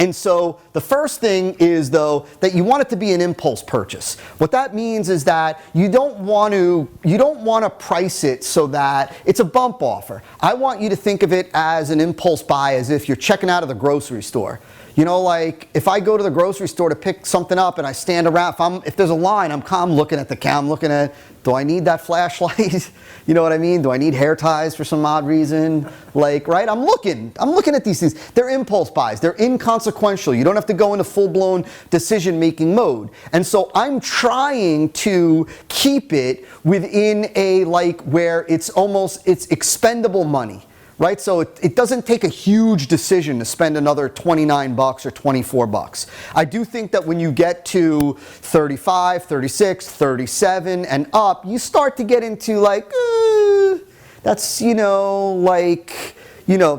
And so the first thing is, though, that you want it to be an impulse purchase. What that means is that you don't want to price it so that it's a bump offer. I want you to think of it as an impulse buy, as if you're checking out of the grocery store. You know, like if I go to the grocery store to pick something up and I stand around, if there's a line, I'm looking at the cam, looking at, do I need that flashlight? You know what I mean? Do I need hair ties for some odd reason? Like, right? I'm looking at these things. They're impulse buys. They're inconsequential. You don't have to go into full-blown decision-making mode. And so I'm trying to keep it within a, like, where it's expendable money. Right? So it doesn't take a huge decision to spend another $29 or $24. I do think that when you get to 35, 36, 37 and up, you start to get into like, that's,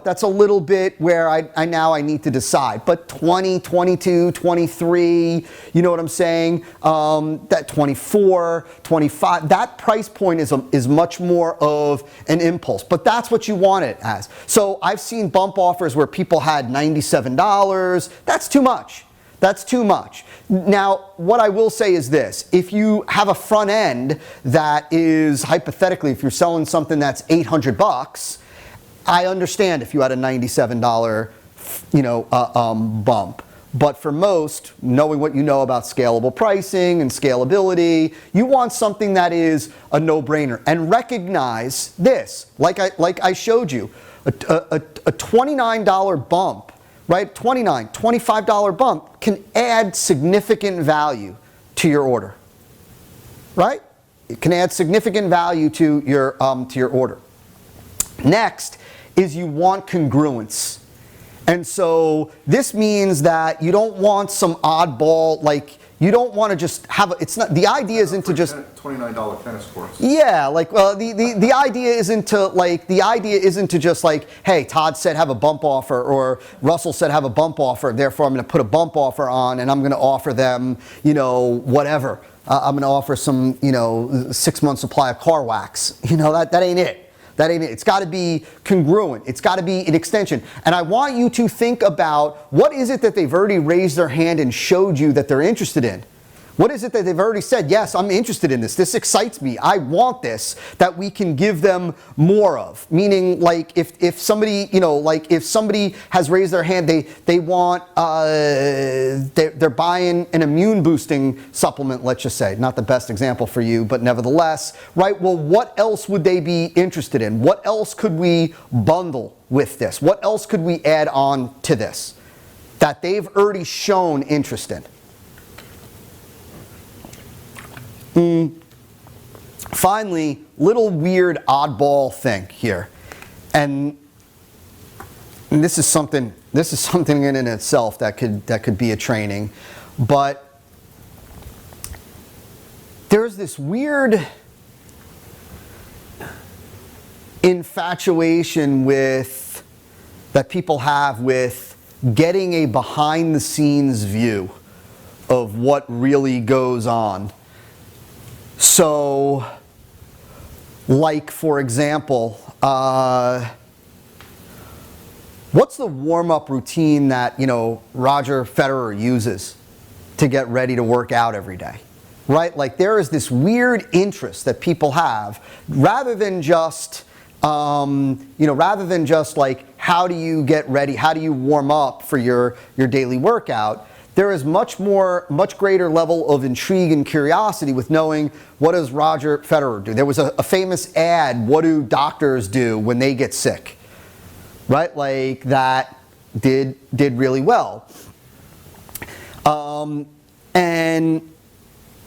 that's a little bit where I need to decide. But 20, 22, 23, you know what I'm saying? That 24, 25, that price point is much more of an impulse. But that's what you want it as. So I've seen bump offers where people had $97. That's too much. That's too much. Now, what I will say is this. If you have a front end that is, hypothetically, if you're selling something that's $800, I understand if you had a $97, bump. But for most, knowing what you know about scalable pricing and scalability, you want something that is a no-brainer. And recognize this, like I showed you, a $29 bump, right? $29, $25 bump can add significant value to your order, right? It can add significant value to your order. Next is you want congruence. And so this means that you don't want some oddball, like you don't want to just have it's not, the idea isn't to just $29 tennis courts. Yeah, like, well, the idea isn't to just like, hey, Todd said have a bump offer, or Russell said have a bump offer, therefore I'm going to put a bump offer on and I'm going to offer them, whatever. I'm going to offer some, 6-month supply of car wax. That ain't it. That ain't it. It's got to be congruent. It's got to be an extension. And I want you to think about, what is it that they've already raised their hand and showed you that they're interested in? What is it that they've already said, yes, I'm interested in this. This excites me. I want this, that we can give them more of. Meaning, like, if somebody, if somebody has raised their hand, they want, they're buying an immune boosting supplement, let's just say. Not the best example for you, but nevertheless, right? Well, what else would they be interested in? What else could we bundle with this? What else could we add on to this that they've already shown interest in? Finally, little weird oddball thing here, and this is something in itself that could be a training, but there's this weird infatuation that people have with getting a behind the scenes view of what really goes on. So, like, for example, what's the warm-up routine that, Roger Federer uses to get ready to work out every day? Right? Like, there is this weird interest that people have, rather than just like, how do you get ready? How do you warm up for your daily workout? There is much greater level of intrigue and curiosity with knowing, what does Roger Federer do? There was a famous ad, what do doctors do when they get sick? Right? Like, that did really well. And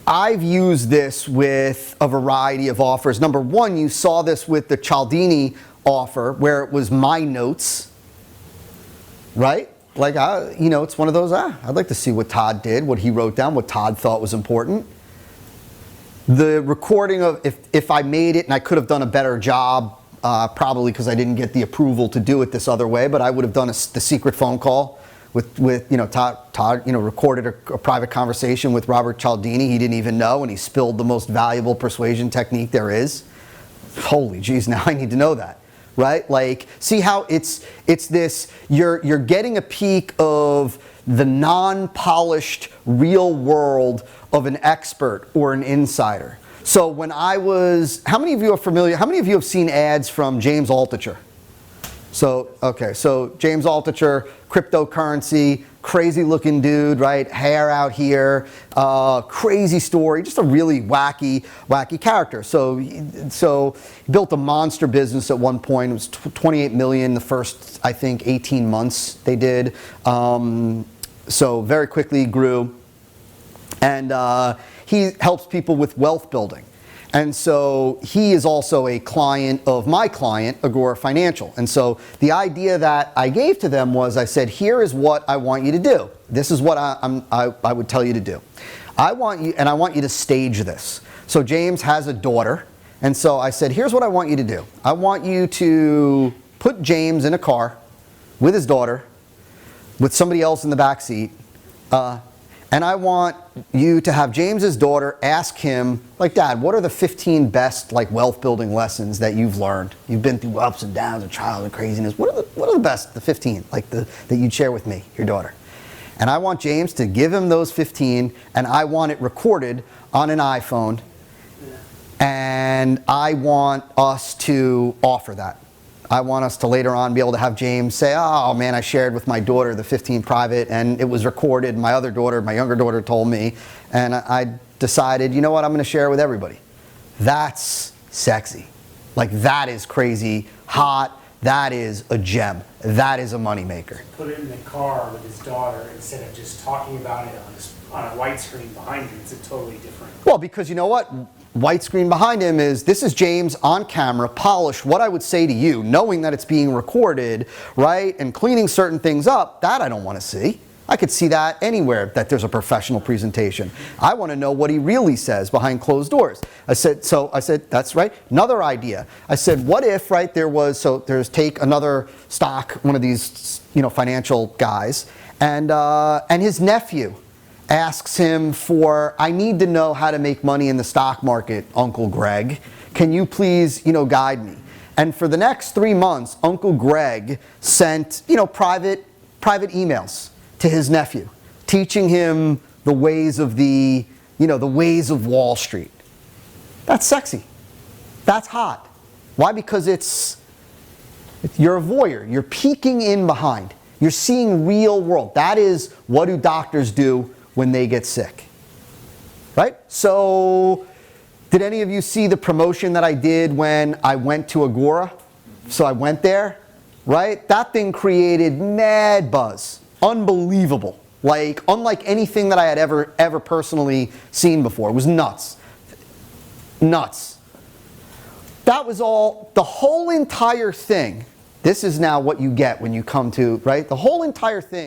I've used this with a variety of offers. Number one, you saw this with the Cialdini offer, where it was my notes, right? Like, it's one of those, I'd like to see what Todd did, what he wrote down, what Todd thought was important. The recording of, if I made it and I could have done a better job, probably because I didn't get the approval to do it this other way, but I would have done the secret phone call with Todd, recorded a private conversation with Robert Cialdini he didn't even know, and he spilled the most valuable persuasion technique there is. Holy geez, now I need to know that. right? Like, see how it's this, you're getting a peek of the non-polished real world of an expert or an insider. So when I was, how many of you are familiar, how many of you have seen ads from James Altucher? So, okay, so James Altucher, cryptocurrency, crazy looking dude, right? Hair out here, crazy story, just a really wacky character. So he built a monster business at one point. It was 28 million the first, I think, 18 months they did. So very quickly grew. And he helps people with wealth building. And so he is also a client of my client, Agora Financial. And so the idea that I gave to them was, I said, here is what I want you to do. This is what I would tell you to do. I want you to stage this. So James has a daughter. And so I said, here's what I want you to do. I want you to put James in a car with his daughter, with somebody else in the back seat, and I want you to have James's daughter ask him, like, Dad, what are the 15 best like wealth building lessons that you've learned? You've been through ups and downs and trials and craziness. What are the best, the 15, like that you'd share with me, your daughter? And I want James to give him those 15, and I want it recorded on an iPhone, and I want us to offer that. I want us to later on be able to have James say, oh man, I shared with my daughter the 15 private and it was recorded. My other daughter, my younger daughter told me, and I decided, you know what, I'm going to share it with everybody. That's sexy. Like, that is crazy, hot, that is a gem. That is a moneymaker. Put it in the car with his daughter instead of just talking about it on a white screen behind him. It's a totally different. Well, because you know what? White screen behind him is, this is James on camera, polished, what I would say to you, knowing that it's being recorded, right? And cleaning certain things up, that I don't want to see. I could see that anywhere that there's a professional presentation. I want to know what he really says behind closed doors. I said, that's right. Another idea. I said, what if, right, there's take another stock, one of these, financial guys, and his nephew asks him for, I need to know how to make money in the stock market, Uncle Greg. Can you please, guide me? And for the next 3 months, Uncle Greg sent, private emails to his nephew, teaching him the ways of the ways of Wall Street. That's sexy. That's hot. Why? Because you're a voyeur. You're peeking in behind. You're seeing real world. That is, what do doctors do when they get sick, right? So did any of you see the promotion that I did when I went to Agora? So I went there, right? That thing created mad buzz, unbelievable, like unlike anything that I had ever personally seen before. It was nuts. That was all, the whole entire thing. This is now what you get when you come to, right? The whole entire thing